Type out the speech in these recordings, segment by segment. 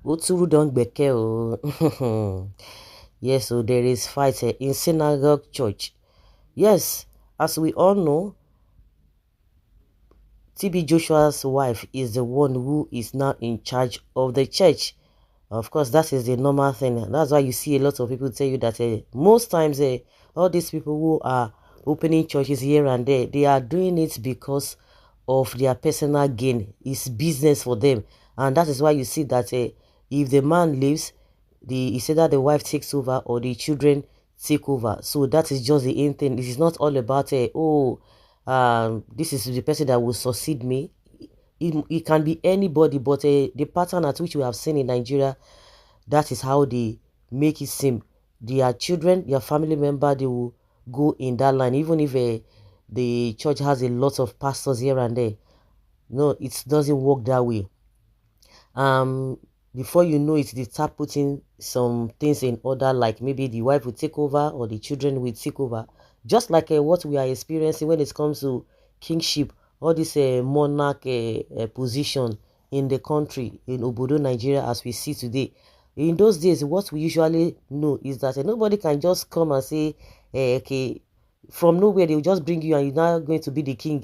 Oturu don gbeke o. Yes, so there is fight in Synagogue Church. Yes, as we all know, TB Joshua's wife is the one who is now in charge of the church. Of course, that is the normal thing. That's why you see a lot of people tell you that most times all these people who are opening churches here and there, they are doing it because of their personal gain. It's business for them. And that is why you see that if the man leaves, it's either the wife takes over or the children take over. So that is just the end thing. It is not all about, this is the person that will succeed me. It can be anybody, but the pattern at which we have seen in Nigeria, that is how they make it seem. Their children, their family member, they will go in that line, even if the church has a lot of pastors here and there. No, it doesn't work that way. Before you know it, they start putting some things in order, like maybe the wife will take over or the children will take over, just like what we are experiencing when it comes to kingship, all this monarch position in the country, in Obodo, Nigeria, as we see today. In those days, what we usually know is that nobody can just come and say, okay, from nowhere, they will just bring you and you're now going to be the king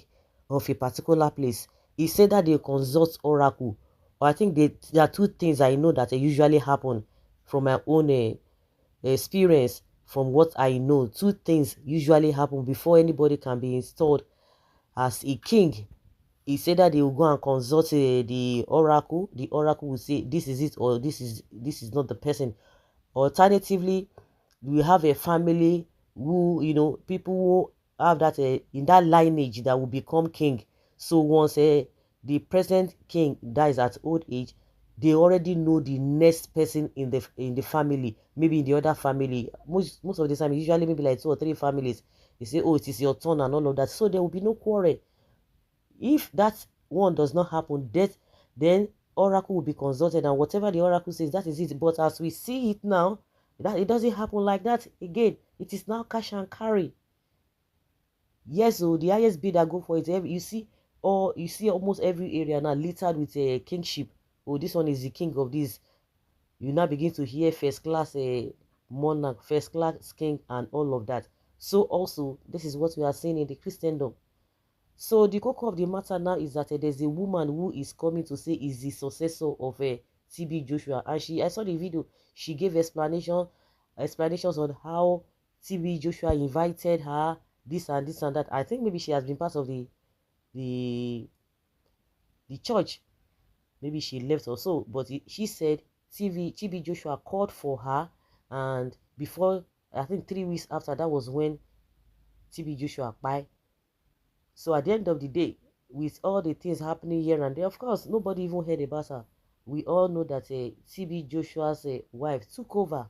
of a particular place. He said that they consult oracle. Or I think there are two things I know that usually happen from my own experience, from what I know. Two things usually happen before anybody can be installed as a king. He said that they will go and consult the oracle. The oracle will say this is it, or this is not the person. Alternatively, we have a family who, people who have that in that lineage that will become king. So once the present king dies at old age, they already know the next person in the family, maybe in the other family. Most of the time, usually maybe like 2 or 3 families. They say, oh, it is your turn and all of that. So there will be no quarrel. If that one does not happen, then oracle will be consulted, and whatever the oracle says, that is it. But as we see it now, that it doesn't happen like that again. It is now cash and carry. Yes, so the highest bidder go for it. You see almost every area now littered with a kingship. Oh, this one is the king of this. You now begin to hear first class monarch, first class king, and all of that. So also, this is what we are seeing in the Christendom. So the core of the matter now is that there's a woman who is coming to say is the successor of TB Joshua, and I saw the video. She gave explanations on how TB Joshua invited her, this and this and that. I think maybe she has been part of the the church. Maybe she left or so, but she said TB Joshua called for her, and before, I think 3 weeks after, that was when TB Joshua died. So at the end of the day, with all the things happening here and there, of course, nobody even heard about her. We all know that TB Joshua's wife took over,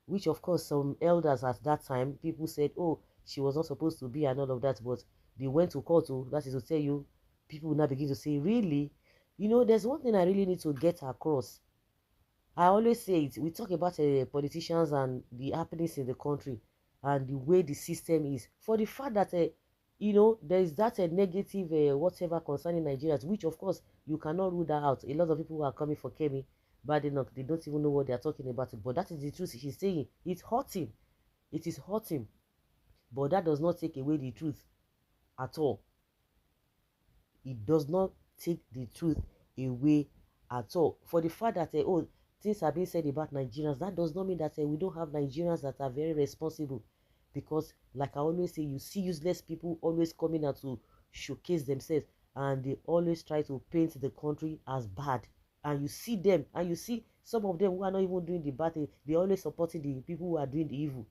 which of course some elders at that time, people said, oh, she was not supposed to be and all of that, but they went to court. That is to tell you, people will now begin to say, really? There's one thing I really need to get across. I always say it. We talk about politicians and the happenings in the country and the way the system is. For the fact that there is that negative whatever concerning Nigerians, which of course you cannot rule that out. A lot of people who are coming for Kemi, bad enough, they don't even know what they are talking about. But that is the truth. She's saying it's hurting. It is hurting. But that does not take away the truth at all. It does not take the truth away at all. For the fact that things are being said about Nigerians, that does not mean that we don't have Nigerians that are very responsible. Because like I always say, you see useless people always coming out to showcase themselves, and they always try to paint the country as bad. And you see them, and you see some of them who are not even doing the bad thing, they always supporting the people who are doing the evil.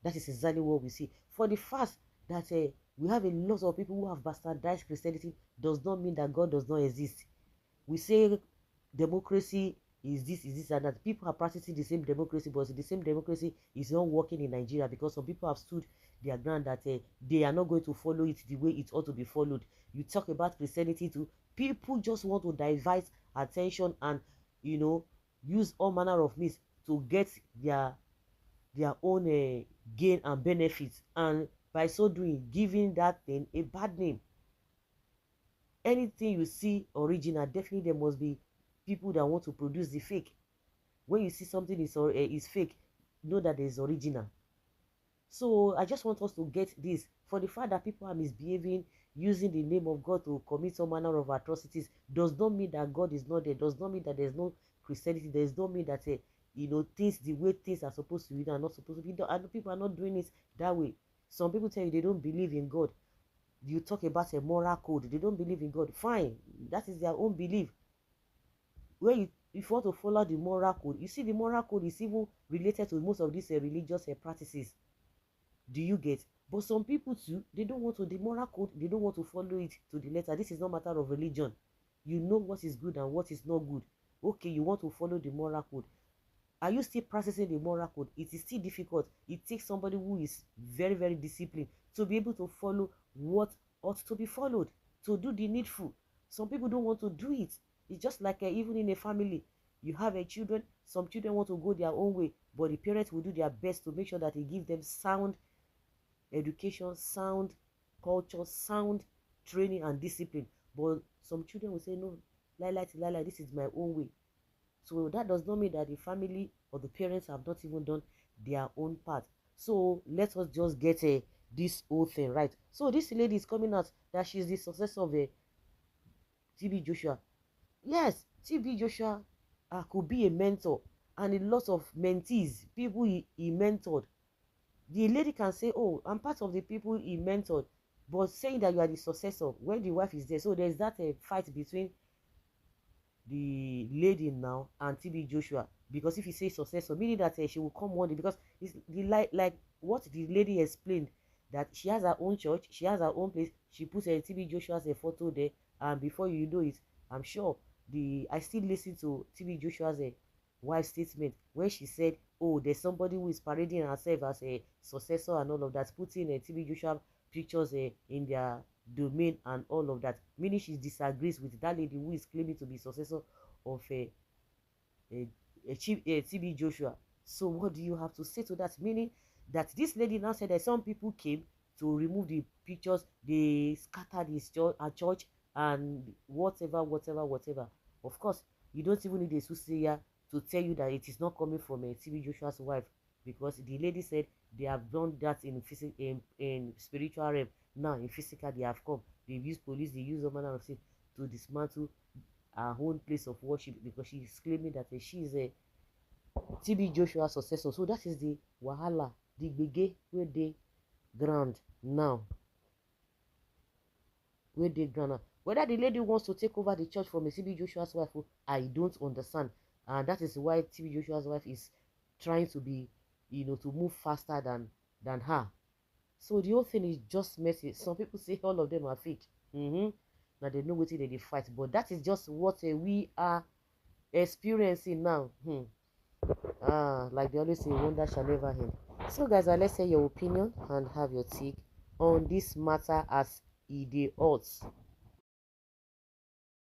That is exactly what we see. For the fact that we have a lot of people who have bastardized Christianity does not mean that God does not exist. We say democracy is this and that. People are practicing the same democracy, but the same democracy is not working in Nigeria because some people have stood their ground that they are not going to follow it the way it ought to be followed. You talk about Christianity too. People just want to divert attention and use all manner of means to get their own gain and benefits, and by so doing giving that thing a bad name. Anything you see original, definitely there must be people that want to produce the fake. when you see something is fake, know that there is original. So I just want us to get this. For the fact that people are misbehaving, using the name of God to commit some manner of atrocities, does not mean that God is not there. Does not mean that there's no Christianity. Does not mean that things, the way things are supposed to be done, are not supposed to be done. And people are not doing it that way. Some people tell you they don't believe in God. You talk about a moral code. They don't believe in God. Fine, that is their own belief. When if you want to follow the moral code, you see the moral code is even related to most of these religious practices. Do you get? But some people too, they don't want to, the moral code, they don't want to follow it to the letter. This is not a matter of religion. You know what is good and what is not good. Okay, you want to follow the moral code. Are you still practicing the moral code? It is still difficult. It takes somebody who is very, very disciplined to be able to follow what ought to be followed, to do the needful. Some people don't want to do it. It's just like even in a family, you have a children, some children want to go their own way, but the parents will do their best to make sure that they give them sound education, sound culture, sound training and discipline. But some children will say, no, lie, this is my own way. So that does not mean that the family or the parents have not even done their own part. So let us just get this whole thing right. So this lady is coming out that she's the successor of TB Joshua. Yes, TB Joshua could be a mentor, and a lot of mentees, people he mentored. The lady can say, oh, I'm part of the people he mentored, but saying that you are the successor when the wife is there. So there's that fight between the lady now and TB Joshua, because if you say successor, meaning that she will come one day, because it's the like what the lady explained, that she has her own church, she has her own place, she puts a TB Joshua's a photo there, and before you know it, I'm sure I still listen to TB Joshua's wife statement when she said, oh, there's somebody who is parading herself as a successor and all of that, putting TB Joshua pictures in their domain and all of that, meaning she disagrees with that lady who is claiming to be successor of a TB Joshua. So what do you have to say to that? Meaning that this lady now said that some people came to remove the pictures, they scattered his church and whatever. Of course, you don't even need a soothsayer to tell you that it is not coming from a TB Joshua's wife, because the lady said they have done that in spiritual realm. Now in physical they have come. They use police, they use all manner of things to dismantle her own place of worship, because she is claiming that she is a TB Joshua successor. So that is the wahala, the gbege where they ground now. Where they ground now. Whether the lady wants to take over the church from a TB Joshua's wife, I don't understand. And that is why TB Joshua's wife is trying to be, to move faster than her. So the whole thing is just messy. Some people say all of them are fake. Now they know what they fight, but that is just what we are experiencing now. Like they always say, wonder shall never end. So guys, let's say your opinion and have your take on this matter as it ought.